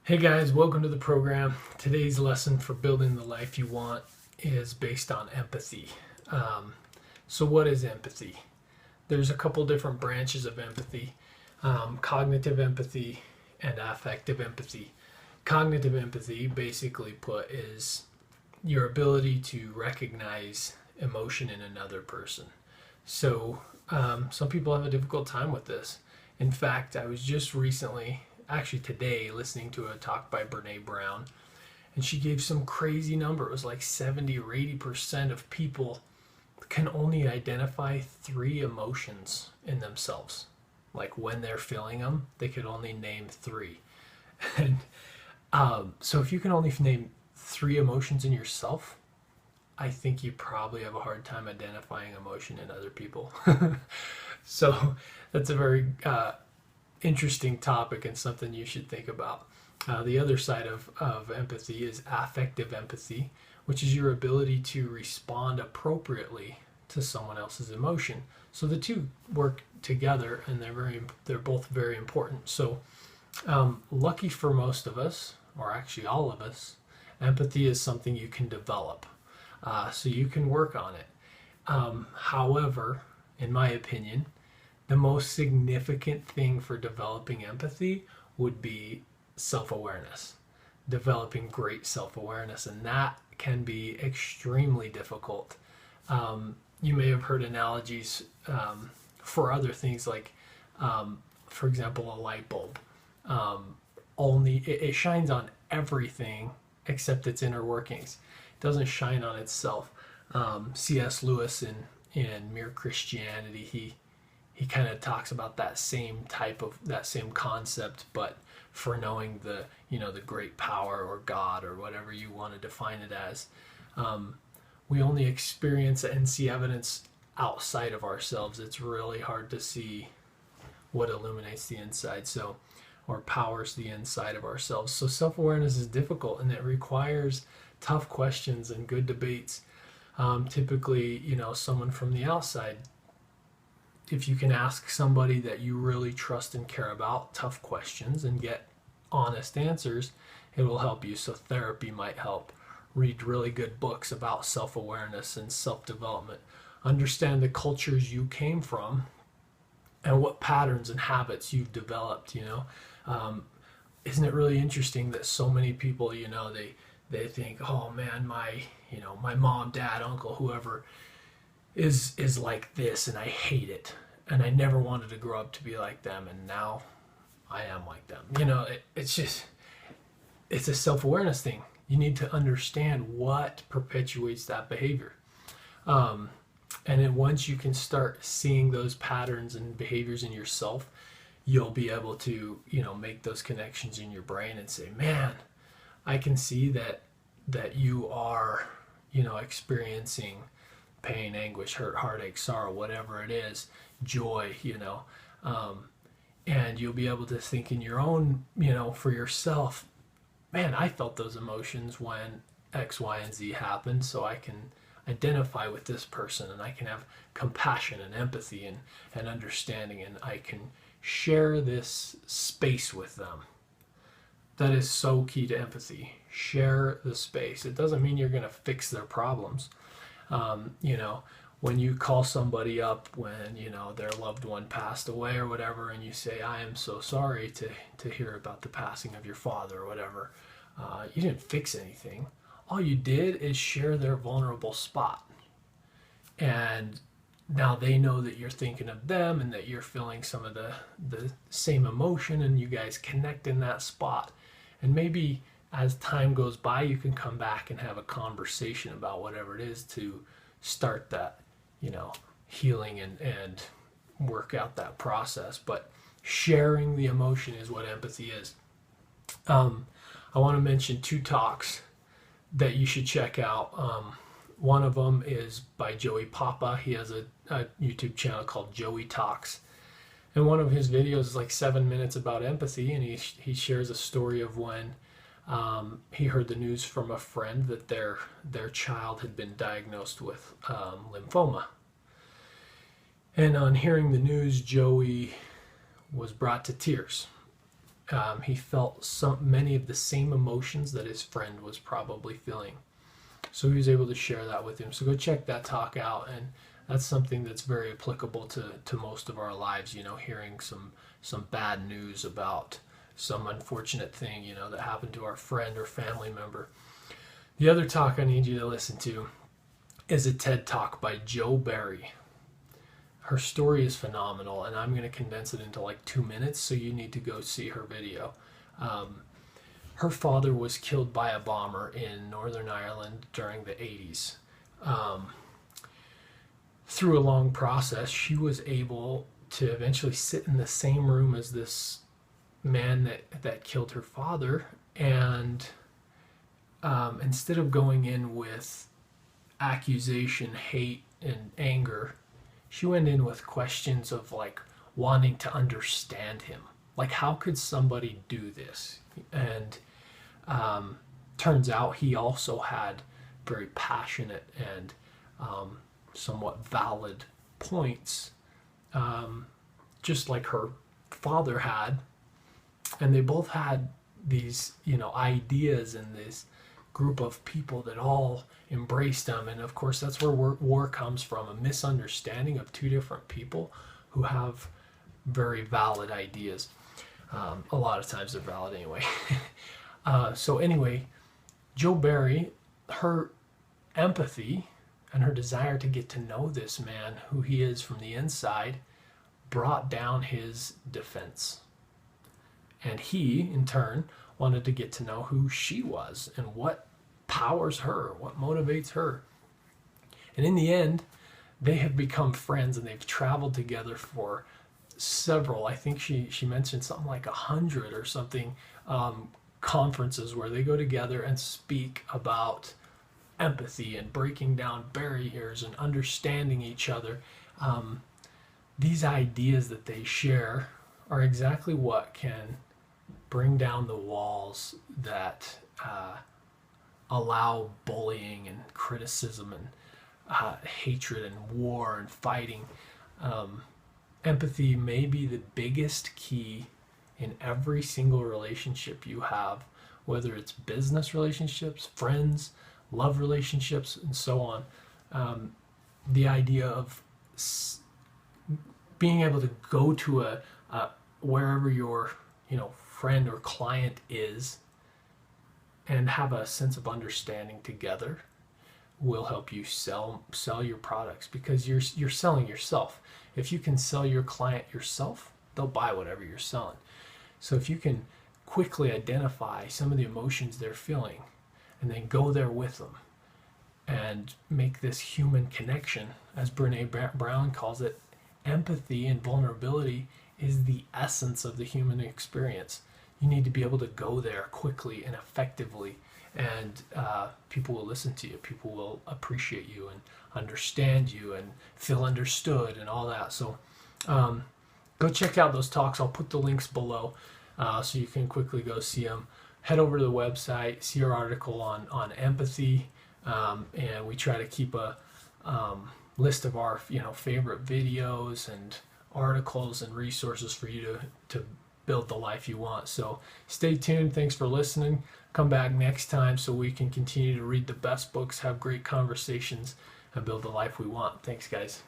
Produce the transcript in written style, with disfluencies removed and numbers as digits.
Hey guys, welcome to the program. Today's lesson for building the life you want is based on empathy. So, what is empathy? There's a couple different branches of empathy: cognitive empathy and affective empathy. Cognitive empathy, basically put, is your ability to recognize emotion in another person. So, some people have a difficult time with this. In fact, I was just recently, actually today, listening to a talk by Brene Brown, and she gave some crazy number. It was like 70 or 80% of people can only identify three emotions in themselves. Like when they're feeling them, they could only name three. And so if you can only name three emotions in yourself, I think you probably have a hard time identifying emotion in other people. So that's a very interesting topic and something you should think about. The other side of empathy is affective empathy, which is your ability to respond appropriately to someone else's emotion. So the two work together, and they're both very important. So lucky for most of us, or actually all of us, empathy is something you can develop. So you can work on it. However, in my opinion, the most significant thing for developing empathy would be self-awareness, developing great self-awareness, and that can be extremely difficult. You may have heard analogies for other things, like for example, a light bulb. Only it shines on everything except its inner workings. It doesn't shine on itself. C.S. Lewis in Mere Christianity, he kind of talks about that same concept, but for knowing the great power or God or whatever you want to define it as. We only experience and see evidence outside of ourselves. It's really hard to see what illuminates the inside, so, or powers the inside of ourselves. So self-awareness is difficult, and it requires tough questions and good debates. Typically, someone from the outside, if you can ask somebody that you really trust and care about tough questions and get honest answers, it will help you. So therapy might help. Read really good books about self-awareness and self-development. Understand the cultures you came from and what patterns and habits you've developed. Isn't it really interesting that so many people, they think, oh man, my mom, dad, uncle, whoever is like this, and I hate it, and I never wanted to grow up to be like them, and now I am like them. It's a self-awareness thing. You need to understand what perpetuates that behavior. And then once you can start seeing those patterns and behaviors in yourself, you'll be able to, make those connections in your brain and say, man, I can see that you are, experiencing pain, anguish, hurt, heartache, sorrow, whatever it is, joy, and you'll be able to think in your own, for yourself, man, I felt those emotions when X, Y, and Z happened, so I can identify with this person, and I can have compassion and empathy and understanding, and I can share this space with them. That is so key to empathy. Share the space. It doesn't mean you're going to fix their problems. When you call somebody up when, their loved one passed away or whatever, and you say, I am so sorry to hear about the passing of your father or whatever, you didn't fix anything. All you did is share their vulnerable spot. And now they know that you're thinking of them and that you're feeling some of the same emotion, and you guys connect in that spot. And maybe as time goes by, you can come back and have a conversation about whatever it is to start that, healing and work out that process. But sharing the emotion is what empathy is. I want to mention two talks that you should check out. One of them is by Joey Papa. He has a YouTube channel called Joey Talks. And one of his videos is like 7 minutes about empathy, and he shares a story of when he heard the news from a friend that their child had been diagnosed with lymphoma. And on hearing the news, Joey was brought to tears. He felt many of the same emotions that his friend was probably feeling. So he was able to share that with him. So go check that talk out, and that's something that's very applicable to most of our lives. Hearing some bad news about some unfortunate thing that happened to our friend or family member. The other talk I need you to listen to is a TED Talk by Jo Berry. Her story is phenomenal, and I'm going to condense it into like 2 minutes, so you need to go see her video. Her father was killed by a bomber in Northern Ireland during the 80s. Through a long process, she was able to eventually sit in the same room as this man that killed her father, and instead of going in with accusation, hate, and anger, she went in with questions of like wanting to understand him. Like, how could somebody do this? And turns out he also had very passionate and somewhat valid points, just like her father had. And they both had these, ideas and this group of people that all embraced them. And of course, that's where war comes from, a misunderstanding of two different people who have very valid ideas. A lot of times they're valid anyway. So anyway, Jo Berry, her empathy and her desire to get to know this man, who he is from the inside, brought down his defense. And he, in turn, wanted to get to know who she was and what powers her, what motivates her. And in the end, they have become friends, and they've traveled together for several, I think she mentioned something like 100 or something, conferences where they go together and speak about empathy and breaking down barriers and understanding each other. These ideas that they share are exactly what can bring down the walls that allow bullying and criticism and hatred and war and fighting. Empathy may be the biggest key in every single relationship you have, whether it's business relationships, friends, love relationships, and so on. The idea of being able to go to wherever your friend or client is and have a sense of understanding together will help you sell your products, because you're selling yourself. If you can sell your client yourself, they'll buy whatever you're selling. So if you can quickly identify some of the emotions they're feeling and then go there with them and make this human connection, as Brene Brown calls it, empathy and vulnerability is the essence of the human experience. You need to be able to go there quickly and effectively, and people will listen to you. People will appreciate you and understand you and feel understood and all that. So go check out those talks. I'll put the links below so you can quickly go see them. Head over to the website, see our article on empathy, and we try to keep a list of our favorite videos and articles and resources for you to build the life you want. So stay tuned. Thanks for listening. Come back next time so we can continue to read the best books, have great conversations, and build the life we want. Thanks, guys.